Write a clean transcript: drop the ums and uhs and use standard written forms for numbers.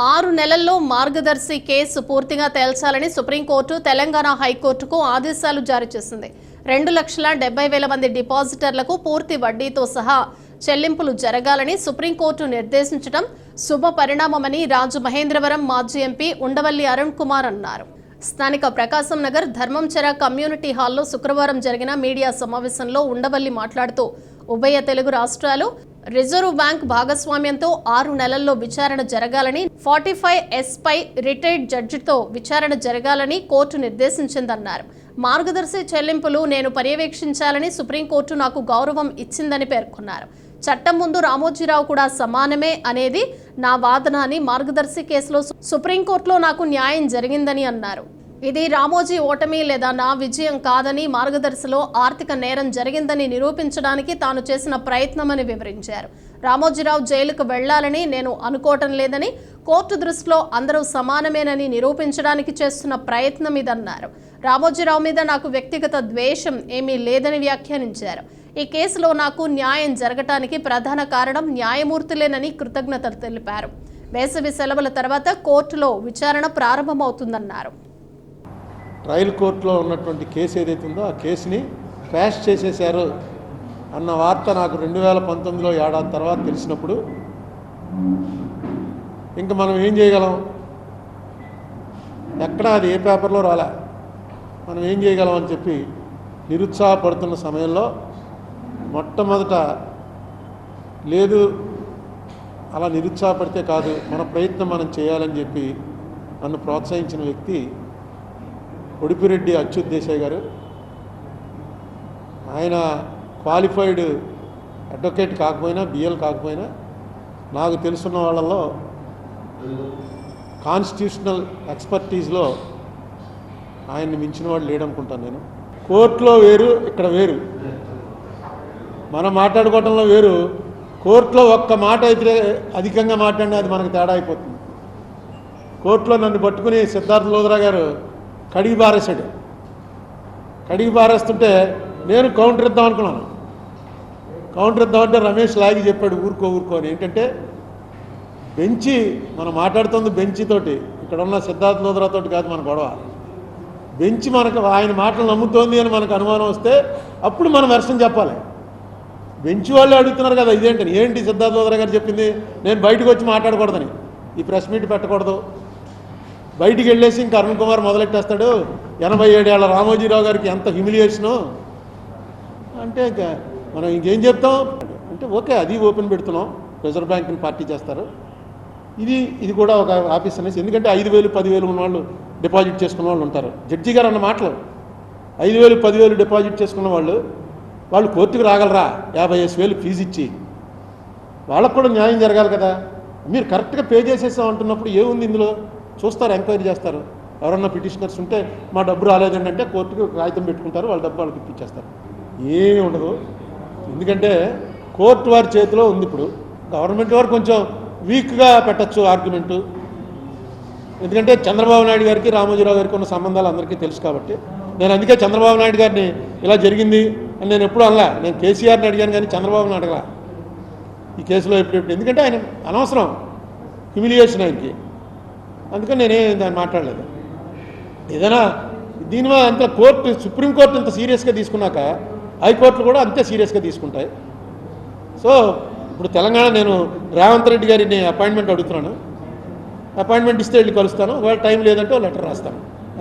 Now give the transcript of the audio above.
6 నెలల్లో మార్గదర్శి కేసు పూర్తిగా తేల్చాలని సుప్రీంకోర్టు తెలంగాణ హైకోర్టుకు ఆదేశాలు జారీ చేసింది. 2,70,000 మంది డిపాజిటర్లకు పూర్తి వడ్డీతో సహా చెల్లింపులు జరగాలని సుప్రీంకోర్టు నిర్దేశించడం శుభ పరిణామమని రాజమహేంద్రవరం మాజీ ఎంపీ ఉండవల్లి అరుణ్ కుమార్ అన్నారు. స్థానిక ప్రకాశం నగర్ ధర్మంచెర కమ్యూనిటీ హాల్లో శుక్రవారం జరిగిన మీడియా సమావేశంలో ఉండవల్లి మాట్లాడుతూ ఉభయ తెలుగు రాష్ట్రాలు రిజర్వ్ బ్యాంక్ భాగస్వామ్యంతో 6 నెలల్లో విచారణ జరగాలని 45S పై రిటైర్డ్ జడ్జితో విచారణ జరగాలని కోర్టు నిర్దేశించిందన్నారు. మార్గదర్శి చెల్లింపులు నేను పర్యవేక్షించాలని సుప్రీంకోర్టు నాకు గౌరవం ఇచ్చిందని పేర్కొన్నారు. చట్టం ముందు రామోజీరావు కూడా సమానమే అనేది నా వాదన అని, మార్గదర్శి కేసులో సుప్రీంకోర్టులో నాకు న్యాయం జరిగిందని అన్నారు. ఇది రామోజీ ఓటమి లేదా నా విజయం కాదని, మార్గదర్శిలో ఆర్థిక నేరం జరిగిందని నిరూపించడానికి తాను చేసిన ప్రయత్నమని వివరించారు. రామోజీరావు జైలుకు వెళ్లాలని నేను అనుకోవటం లేదని, కోర్టు దృష్టిలో అందరూ సమానమేనని నిరూపించడానికి చేస్తున్న ప్రయత్నం ఇదన్నారు. రామోజీరావు మీద నాకు వ్యక్తిగత ద్వేషం ఏమీ లేదని వ్యాఖ్యానించారు. ఈ కేసులో నాకు న్యాయం జరగటానికి ప్రధాన కారణం న్యాయమూర్తులేనని కృతజ్ఞతలు తెలిపారు. వేసవి సెలవుల తర్వాత కోర్టులో విచారణ ప్రారంభమవుతుందన్నారు. ట్రయల్ కోర్టులో ఉన్నటువంటి కేసు ఏదైతే ఉందో ఆ కేసుని క్రాష్ చేసేశారు అన్న వార్త నాకు 2019లో ఏడాది తర్వాత తెలిసినప్పుడు ఇంకా మనం ఏం చేయగలం? ఎక్కడా అది ఏ పేపర్లో రాలే. మనం ఏం చేయగలం అని చెప్పి నిరుత్సాహపడుతున్న సమయంలో మొట్టమొదట లేదు, అలా నిరుత్సాహపడితే కాదు, మన ప్రయత్నం మనం చేయాలని చెప్పి నన్ను ప్రోత్సహించిన వ్యక్తి ఉడిపిరెడ్డి అచ్యుత్ దేశాయ్ గారు. ఆయన క్వాలిఫైడ్ అడ్వకేట్ కాకపోయినా, బిఎల్ కాకపోయినా, నాకు తెలుసున్న వాళ్ళలో కాన్స్టిట్యూషనల్ ఎక్స్పర్టీస్లో ఆయన్ని మించిన వాడు లేడనుకుంటాను నేను. కోర్టులో వేరు, ఇక్కడ వేరు. మనం మాట్లాడుకోవటంలో వేరు. కోర్టులో ఒక్క మాట అయితే అధికంగా మాట్లాడినా అది మనకు తేడా అయిపోతుంది. కోర్టులో నన్ను పట్టుకుని సిద్ధార్థ లోద్రా గారు కడిగి పారేశాడు. కడిగి పారేస్తుంటే నేను కౌంటర్ ఇద్దాం అనుకున్నాను. కౌంటర్ ఇద్దామంటే రమేష్ లాగి చెప్పాడు ఊరుకో అని. ఏంటంటే బెంచి మనం మాట్లాడుతుంది బెంచితోటి, ఇక్కడ ఉన్న సిద్ధార్థ లోద్రాతోటి కాదు మన గొడవ. బెంచి మనకు ఆయన మాటలు నమ్ముతోంది అని మనకు అనుమానం వస్తే అప్పుడు మనం వెర్షన్ చెప్పాలి. బెంచి వాళ్ళు అడుగుతున్నారు కదా ఇదేంటని. ఏంటి సిద్ధార్థ లోద్రా గారు చెప్పింది? నేను బయటకు వచ్చి మాట్లాడకూడదని, ఈ ప్రెస్ మీట్ పెట్టకూడదు. బయటికి వెళ్ళేసి ఇంకా అరుణ్ కుమార్ మొదలెట్టేస్తాడు. 87 ఏళ్ల రామోజీరావు గారికి ఎంత హ్యూమిలియేషను అంటే ఇంకా మనం ఇంకేం చెప్తాం అంటే ఓకే, అది ఓపెన్ పెడుతున్నాం, రిజర్వ్ బ్యాంక్ని పార్టీ చేస్తారు. ఇది కూడా ఒక ఆఫీస్ అనేసి, ఎందుకంటే 5,000 10,000 ఉన్న వాళ్ళు డిపాజిట్ చేసుకున్న వాళ్ళు ఉంటారు. జడ్జి గారు అన్న మాటలు 5,000 10,000 డిపాజిట్ చేసుకున్న వాళ్ళు కోర్టుకు రాగలరా? 50,000 ఫీజు ఇచ్చి వాళ్ళకు కూడా న్యాయం జరగాలి కదా. మీరు కరెక్ట్గా పే చేసేసాం అంటున్నప్పుడు ఏముంది ఇందులో? చూస్తారు, ఎంక్వైరీ చేస్తారు. ఎవరన్నా పిటిషనర్స్ ఉంటే మా డబ్బు రాలేదండి అంటే కోర్టుకు కాగితం పెట్టుకుంటారు, వాళ్ళ డబ్బు వాళ్ళకి ఇప్పించేస్తారు. ఏమీ ఉండదు. ఎందుకంటే కోర్టు వారి చేతిలో ఉంది. ఇప్పుడు గవర్నమెంట్ వారు కొంచెం వీక్గా పెట్టచ్చు ఆర్గ్యుమెంటు. ఎందుకంటే చంద్రబాబు నాయుడు గారికి రామోజీరావు గారికి ఉన్న సంబంధాలు అందరికీ తెలుసు కాబట్టి నేను అందుకే చంద్రబాబు నాయుడు గారిని ఇలా జరిగింది అని నేను ఎప్పుడు అనలా. నేను కేసీఆర్ని అడిగాను కానీ చంద్రబాబుని అడగలా ఈ కేసులో ఎప్పుడు. ఎందుకంటే ఆయన అనవసరం హ్యూమిలియేషన్ ఆయనకి. అందుకని నేనేం దాన్ని మాట్లాడలేదు. ఏదైనా దీని అంత కోర్టు, సుప్రీంకోర్టు ఇంత సీరియస్గా తీసుకున్నాక హైకోర్టులు కూడా అంతే సీరియస్గా తీసుకుంటాయి. సో ఇప్పుడు తెలంగాణ నేను రేవంత్ రెడ్డి గారిని అపాయింట్మెంట్ అడుగుతున్నాను. అపాయింట్మెంట్ ఇస్తే వెళ్ళి కలుస్తాను. ఒకవేళ టైం లేదంటే లెటర్ రాస్తాను.